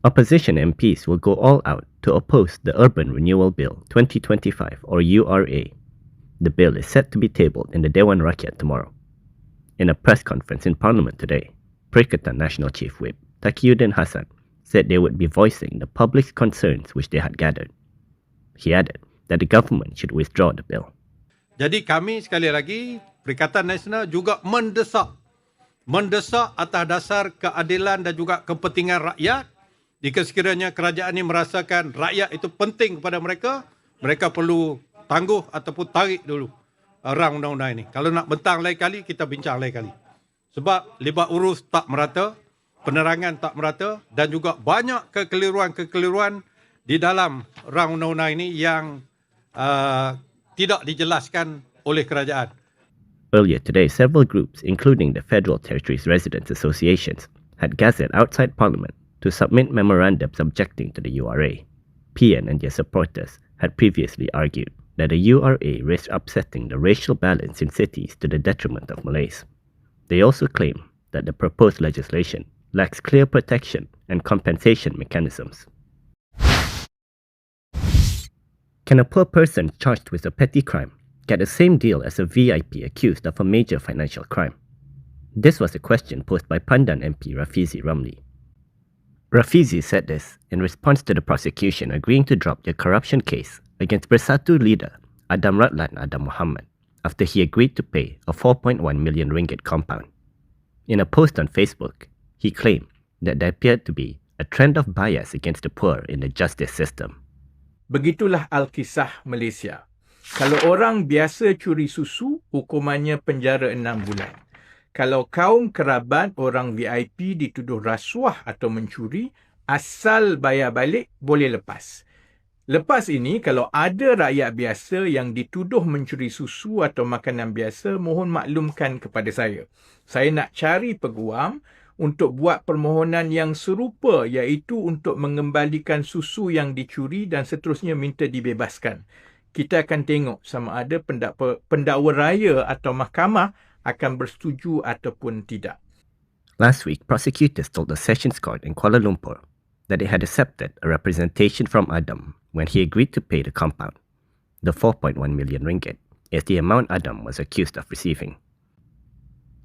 Opposition MPs will go all out to oppose the Urban Renewal Bill 2025 or URA. The bill is set to be tabled in the Dewan Rakyat tomorrow. In a press conference in Parliament today, Perikatan National Chief Whip Taqiyuddin Hassan said they would be voicing the public's concerns which they had gathered. He added that the government should withdraw the bill. Jadi kami sekali lagi, Perikatan Nasional juga mendesak atas dasar keadilan dan juga kepentingan rakyat. Jika sekiranya kerajaan ini merasakan rakyat itu penting kepada mereka, mereka perlu tangguh ataupun tarik dulu rang undang-undang ini. Kalau nak bentang lain kali, kita bincang lain kali. Sebab libat urus tak merata, penerangan tak merata dan juga banyak kekeliruan-kekeliruan di dalam rang undang-undang ini yang tidak dijelaskan oleh kerajaan. Earlier today, several groups, including the Federal Territories Residents Associations, had gathered outside Parliament to submit memorandums objecting to the URA. PN and their supporters had previously argued that the URA risked upsetting the racial balance in cities to the detriment of Malays. They also claim that the proposed legislation lacks clear protection and compensation mechanisms. Can a poor person charged with a petty crime get the same deal as a VIP accused of a major financial crime? This was a question posed by Pandan MP Rafizi Ramli. Rafizi said this in response to the prosecution agreeing to drop their corruption case against Bersatu leader Adam Ratlan Adam Muhammad after he agreed to pay a 4.1 million ringgit compound. In a post on Facebook, he claimed that there appeared to be a trend of bias against the poor in the justice system. Begitulah Alkisah Malaysia. Kalau orang biasa curi susu, hukumannya penjara 6 bulan. Kalau kaum kerabat orang VIP dituduh rasuah atau mencuri, asal bayar balik boleh lepas. Lepas ini, kalau ada rakyat biasa yang dituduh mencuri susu atau makanan biasa, mohon maklumkan kepada saya. Saya nak cari peguam untuk buat permohonan yang serupa, iaitu untuk mengembalikan susu yang dicuri dan seterusnya minta dibebaskan. Kita akan tengok sama ada pendakwa raya atau mahkamah akan bersetuju ataupun tidak. Last week, prosecutors told the Sessions Court in Kuala Lumpur that it had accepted a representation from Adam when he agreed to pay the compound. The 4.1 million ringgit is the amount Adam was accused of receiving.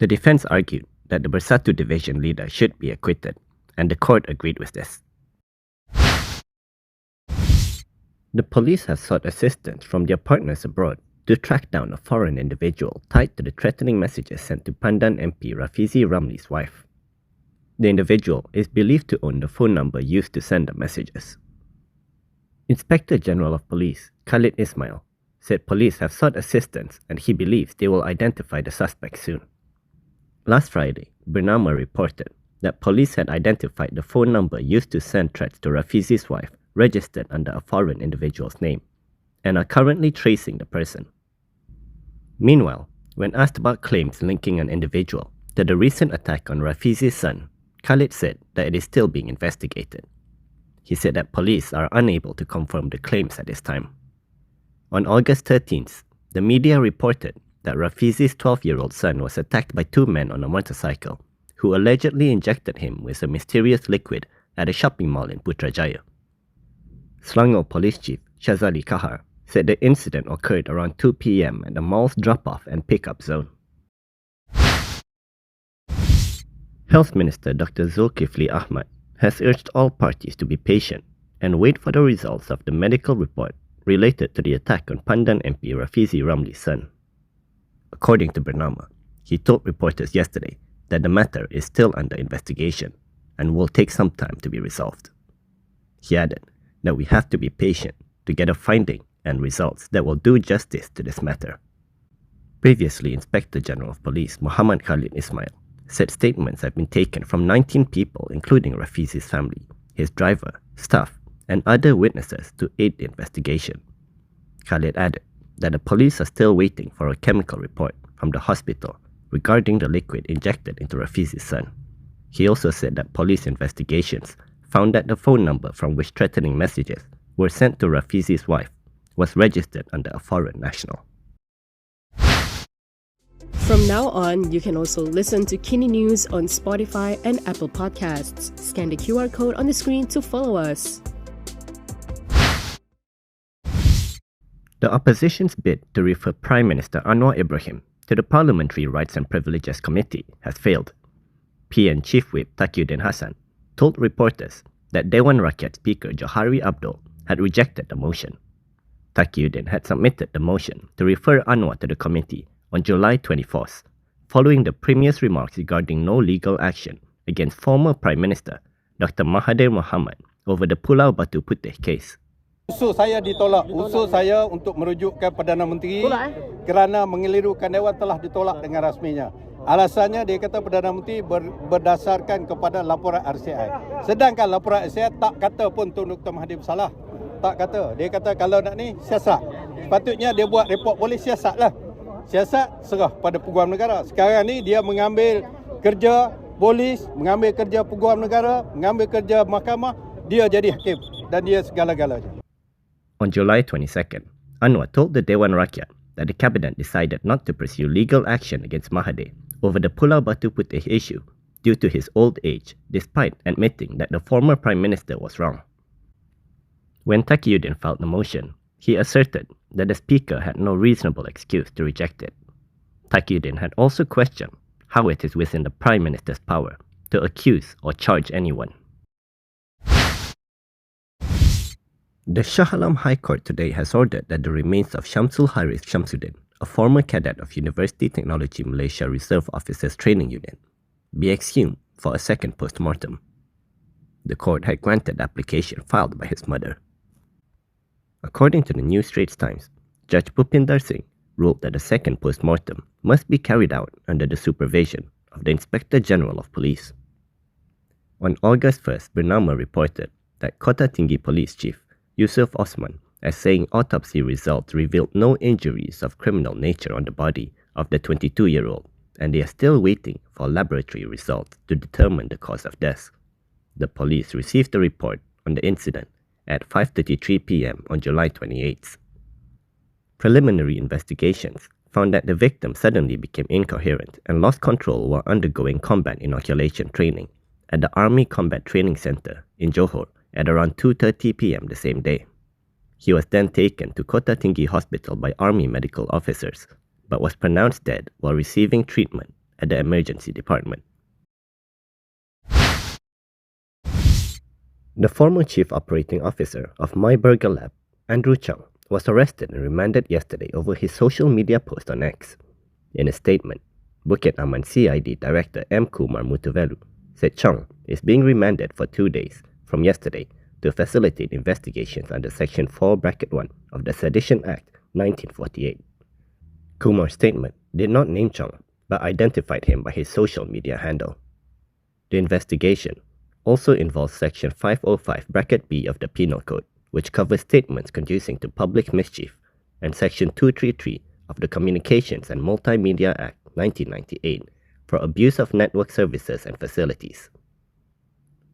The defense argued that the Bersatu division leader should be acquitted, and the court agreed with this. The police have sought assistance from their partners abroad to track down a foreign individual tied to the threatening messages sent to Pandan MP Rafizi Ramli's wife. The individual is believed to own the phone number used to send the messages. Inspector General of Police Khalid Ismail said police have sought assistance and he believes they will identify the suspect soon. Last Friday, Bernama reported that police had identified the phone number used to send threats to Rafizi's wife registered under a foreign individual's name and are currently tracing the person. Meanwhile, when asked about claims linking an individual to the recent attack on Rafizi's son, Khalid said that it is still being investigated. He said that police are unable to confirm the claims at this time. On August 13th, the media reported that Rafizi's 12-year-old son was attacked by 2 men on a motorcycle who allegedly injected him with a mysterious liquid at a shopping mall in Putrajaya. Selangor Police Chief Shazali Kahar said the incident occurred around 2 p.m. at the mall's drop-off and pick-up zone. Health Minister Dr. Zulkifli Ahmad has urged all parties to be patient and wait for the results of the medical report related to the attack on Pandan MP Rafizi Ramli's son. According to Bernama, he told reporters yesterday that the matter is still under investigation and will take some time to be resolved. He added that we have to be patient to get a finding and results that will do justice to this matter. Previously, Inspector General of Police Muhammad Khalid Ismail said statements have been taken from 19 people, including Rafizi's family, his driver, staff, and other witnesses to aid the investigation. Khalid added that the police are still waiting for a chemical report from the hospital regarding the liquid injected into Rafizi's son. He also said that police investigations found that the phone number from which threatening messages were sent to Rafizi's wife was registered under a foreign national. From now on, you can also listen to Kini News on Spotify and Apple Podcasts. Scan the QR code on the screen to follow us. The opposition's bid to refer Prime Minister Anwar Ibrahim to the Parliamentary Rights and Privileges Committee has failed. PN Chief Whip Taqiyuddin Hassan told reporters that Dewan Rakyat Speaker Johari Abdul had rejected the motion. Taqiyuddin had submitted the motion to refer Anwar to the committee on July 24th, following the Premier's remarks regarding no legal action against former Prime Minister Dr. Mahathir Mohamad over the Pulau Batu Putih case. Usul saya ditolak. Usul saya untuk merujukkan Perdana Menteri kerana mengelirukan Dewan telah ditolak dengan rasminya. Alasannya dia kata Perdana Menteri berdasarkan kepada laporan RCI. Sedangkan laporan RCI tak kata pun Tun Dr. Mahathir bersalah. Tak kata. Dia kata kalau nak ni siasat. Sepatutnya dia buat report polis siasat lah. Siasat serah pada peguam negara. Sekarang ni dia mengambil kerja polis, mengambil kerja peguam negara, mengambil kerja mahkamah. Dia jadi hakim dan dia segala-galanya. On July 22nd, Anwar told the Dewan Rakyat that the cabinet decided not to pursue legal action against Mahathir over the Pulau Batu Putih issue due to his old age, despite admitting that the former Prime Minister was wrong. When Taqiyuddin filed the motion, he asserted that the Speaker had no reasonable excuse to reject it. Taqiyuddin had also questioned how it is within the Prime Minister's power to accuse or charge anyone. The Shah Alam High Court today has ordered that the remains of Shamsul Haris Shamsuddin, a former cadet of University Technology Malaysia Reserve Officers Training Unit, be exhumed for a second post-mortem. The court had granted the application filed by his mother. According to the New Straits Times, Judge Bhupinder Singh ruled that a second post-mortem must be carried out under the supervision of the Inspector General of Police. On August 1st, Bernama reported that Kota Tinggi Police Chief Yusuf Osman as saying autopsy results revealed no injuries of criminal nature on the body of the 22-year-old, and they are still waiting for laboratory results to determine the cause of death. The police received a report on the incident at 5:33 p.m. on July 28th. Preliminary investigations found that the victim suddenly became incoherent and lost control while undergoing combat inoculation training at the Army Combat Training Center in Johor at around 2:30 p.m. the same day. He was then taken to Kota Tinggi Hospital by Army medical officers, but was pronounced dead while receiving treatment at the emergency department. The former chief operating officer of My Burger Lab, Andrew Chung, was arrested and remanded yesterday over his social media post on X. In a statement, Bukit Aman CID Director M. Kumar Mutuvelu said Chung is being remanded for 2 days from yesterday to facilitate investigations under Section 4(1) of the Sedition Act 1948. Kumar's statement did not name Chung, but identified him by his social media handle. The investigation also involves Section 505(b) of the Penal Code, which covers statements conducing to public mischief, and Section 233 of the Communications and Multimedia Act 1998 for abuse of network services and facilities.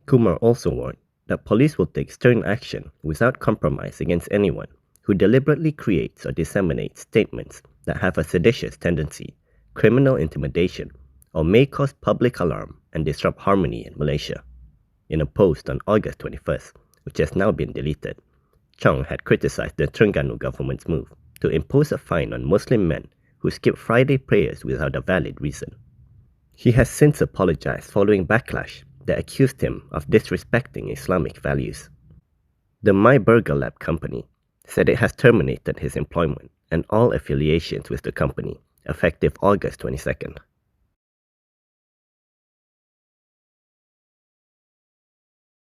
Kumar also warned that police will take stern action without compromise against anyone who deliberately creates or disseminates statements that have a seditious tendency, criminal intimidation, or may cause public alarm and disrupt harmony in Malaysia. In a post on August 21st, which has now been deleted, Chung had criticized the Terengganu government's move to impose a fine on Muslim men who skip Friday prayers without a valid reason. He has since apologized following backlash that accused him of disrespecting Islamic values. The My Burger Lab company said it has terminated his employment and all affiliations with the company effective August 22nd.